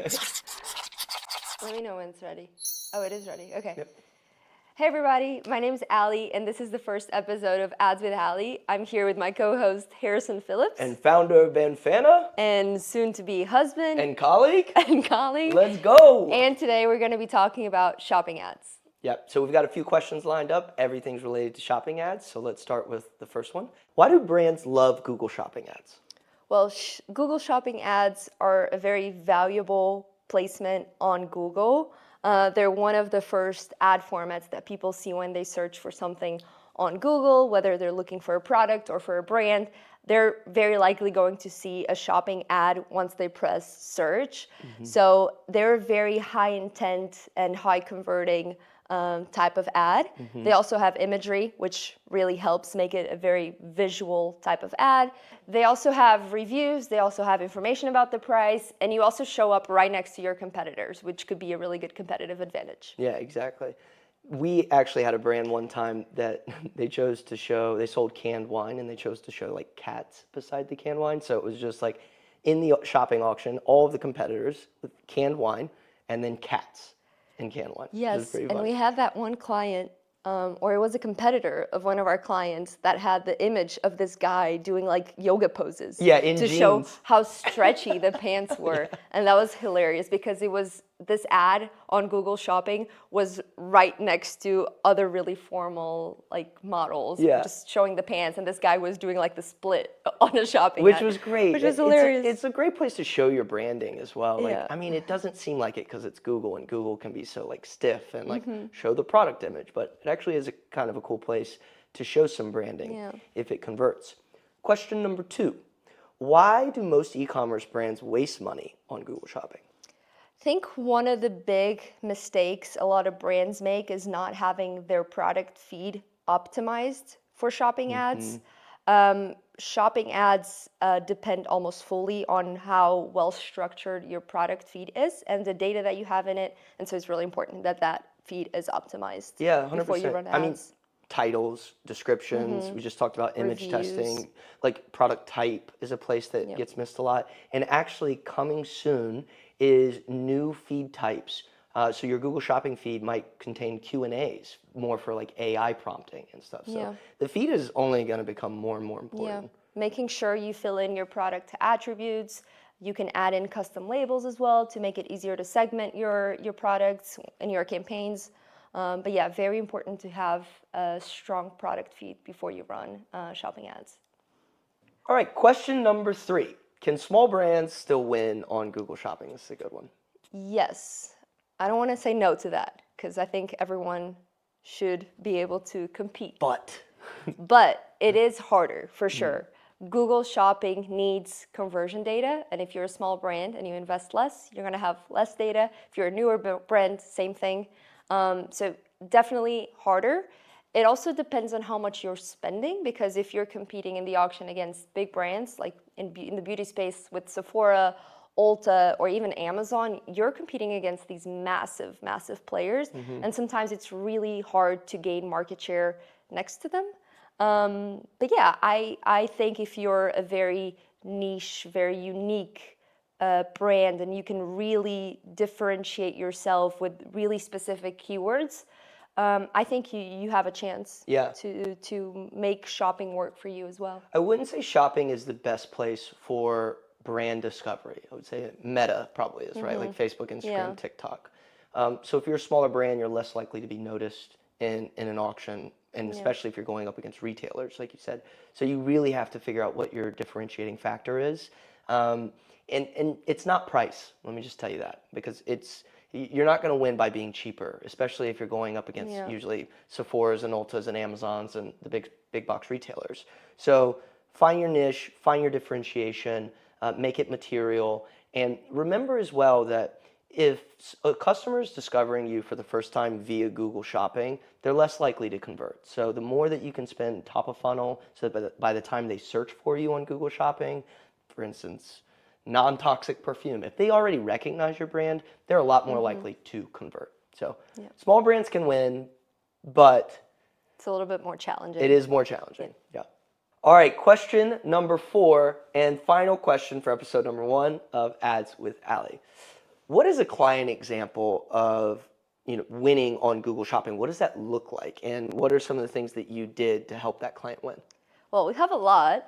Let me know when it's ready. Oh, it is ready. Okay. Yep. Hey everybody, my name is Allie, and this is the first episode of Ads with Allie. I'm here with my co-host Harrison Phillips. And founder of Banfana. And soon-to-be husband. And colleague. And colleague. Let's go. And today we're going to be talking about shopping ads. Yep, so we've got a few questions lined up. Everything's related to shopping ads, so let's start with the first one. Why do brands love Google shopping ads? Well, Google shopping ads are a very valuable placement on Google. They're one of the first ad formats that people see when they search for something on Google, whether they're looking for a product or for a brand. They're very likely going to see a shopping ad once they press search. Mm-hmm. So they're very high intent and high converting type of ad. Mm-hmm. They also have imagery, which really helps make it a very visual type of ad. They also have reviews, they also have information about the price, and you also show up right next to your competitors, which could be a really good competitive advantage. Yeah, exactly. We actually had a brand one time that they sold canned wine, and they chose to show like cats beside the canned wine. So it was just like in the shopping auction, all of the competitors with canned wine and then cats. In canned wine. Yes, and we had that one client, or it was a competitor of one of our clients that had the image of this guy doing like yoga poses. Yeah, in to jeans. Show how stretchy the pants were. Yeah. And that was hilarious because it was this ad on Google Shopping was right next to other really formal like models, just showing the pants, and this guy was doing like the split on a shopping ad. Which was great. Which was hilarious. It's a great place to show your branding as well. Like, yeah. I mean, it doesn't seem like it because it's Google, and Google can be so like stiff and like show the product image, but it actually is a kind of a cool place to show some branding if it converts. Question number 2. Why do most e-commerce brands waste money on Google Shopping? I think one of the big mistakes a lot of brands make is not having their product feed optimized for shopping ads. Shopping ads depend almost fully on how well structured your product feed is and the data that you have in it. And so it's really important that that feed is optimized 100%. before you run ads. I mean, titles, descriptions, we just talked about image testing, like product type is a place that gets missed a lot. And actually coming soon is new feed types. So your Google Shopping feed might contain Q&As, more for like AI prompting and stuff. So the feed is only going to become more and more important. Yeah, making sure you fill in your product attributes. You can add in custom labels as well to make it easier to segment your products and your campaigns. But yeah, very important to have a strong product feed before you run shopping ads. All right, question number 3. Can small brands still win on Google Shopping? This is a good one. Yes. I don't want to say no to that because I think everyone should be able to compete. But it is harder for sure. Google Shopping needs conversion data, and if you're a small brand and you invest less, you're going to have less data. If you're a newer brand, same thing. So definitely harder. It also depends on how much you're spending, because if you're competing in the auction against big brands, like in the beauty space with Sephora, Ulta, or even Amazon, you're competing against these massive, massive players. And sometimes it's really hard to gain market share next to them. But yeah, I think if you're a very niche, very unique brand, and you can really differentiate yourself with really specific keywords, I think you have a chance to make shopping work for you as well. I wouldn't say shopping is the best place for brand discovery. I would say Meta probably is, right? Like Facebook, Instagram, TikTok. So if you're a smaller brand, you're less likely to be noticed in an auction, and especially if you're going up against retailers, like you said. So you really have to figure out what your differentiating factor is. And it's not price, let me just tell you that, because you're not going to win by being cheaper, especially if you're going up against usually Sephora's and Ulta's and Amazon's and the big box retailers. So find your niche, find your differentiation, make it material, and remember as well that if a customer is discovering you for the first time via Google Shopping, they're less likely to convert. So the more that you can spend top of funnel, so that by the time they search for you on Google Shopping, for instance, non-toxic perfume, if they already recognize your brand, they're a lot more likely to convert. So small brands can win, but it's a little bit more challenging. It is more challenging, yeah. All right, question number 4 and final question for episode number 1 of Ads with Allie. What is a client example of, winning on Google Shopping? What does that look like? And what are some of the things that you did to help that client win? Well, we have a lot,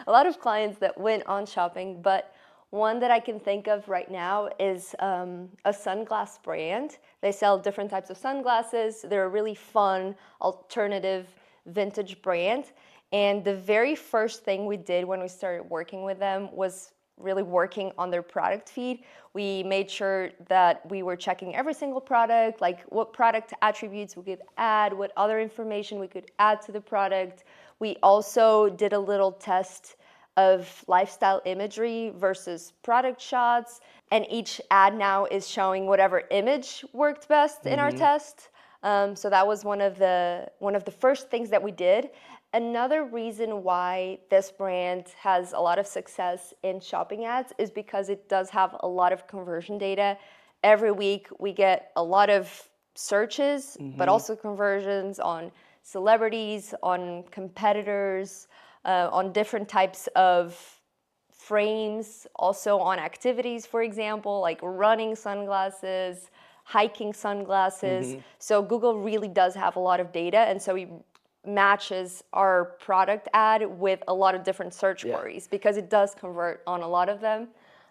a lot of clients that win on shopping, but one that I can think of right now is a sunglass brand. They sell different types of sunglasses. They're a really fun, alternative, vintage brand. And the very first thing we did when we started working with them was really working on their product feed. We made sure that we were checking every single product, like what product attributes we could add, what other information we could add to the product. We also did a little test of lifestyle imagery versus product shots, and each ad now is showing whatever image worked best in our test. So that was one of the first things that we did. Another reason why this brand has a lot of success in shopping ads is because it does have a lot of conversion data. Every week we get a lot of searches, but also conversions on celebrities, on competitors, on different types of frames, also on activities, for example, like running sunglasses, hiking sunglasses. So Google really does have a lot of data, and so he matches our product ad with a lot of different search queries because it does convert on a lot of them.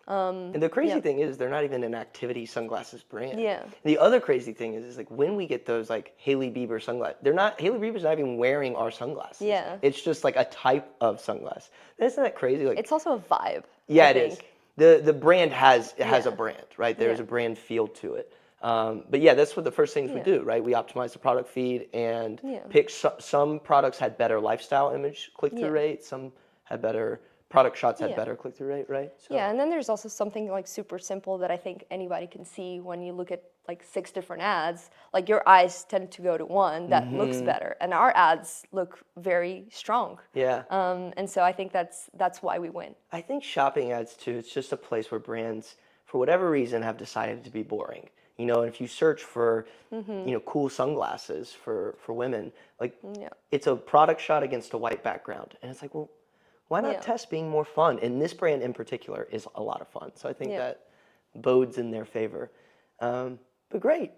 And the crazy thing is they're not even an activity sunglasses brand. Yeah. The other crazy thing is like when we get those like Hailey Bieber sunglasses, Hailey Bieber's not even wearing our sunglasses. Yeah. It's just like a type of sunglass. Isn't that crazy? Like It's also a vibe. yeah, I it is. think. The brand has a brand, right? There's a brand feel to it. But yeah, that's what the first things we do, right? We optimize the product feed and pick some products had better lifestyle image click-through rate, some had better product shots had better click-through rate, right? So, Yeah, and then there's also something like super simple that I think anybody can see when you look at like 6 different ads. Like your eyes tend to go to one that looks better, and our ads look very strong. yeah. And so I think that's why we win. I think shopping ads too, it's just a place where brands, for whatever reason, have decided to be boring. And if you search for, cool sunglasses for women, like it's a product shot against a white background. And it's like, well, why not test being more fun? And this brand in particular is a lot of fun. So I think that bodes in their favor. But great.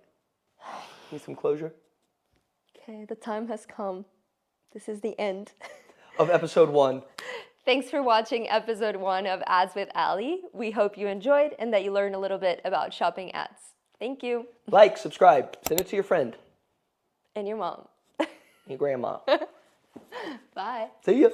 Need some closure? Okay, the time has come. This is the end. Of episode 1. Thanks for watching episode 1 of Ads with Ali. We hope you enjoyed and that you learned a little bit about shopping ads. Thank you. Like, subscribe, send it to your friend. And your mom. Your grandma. Bye. See ya.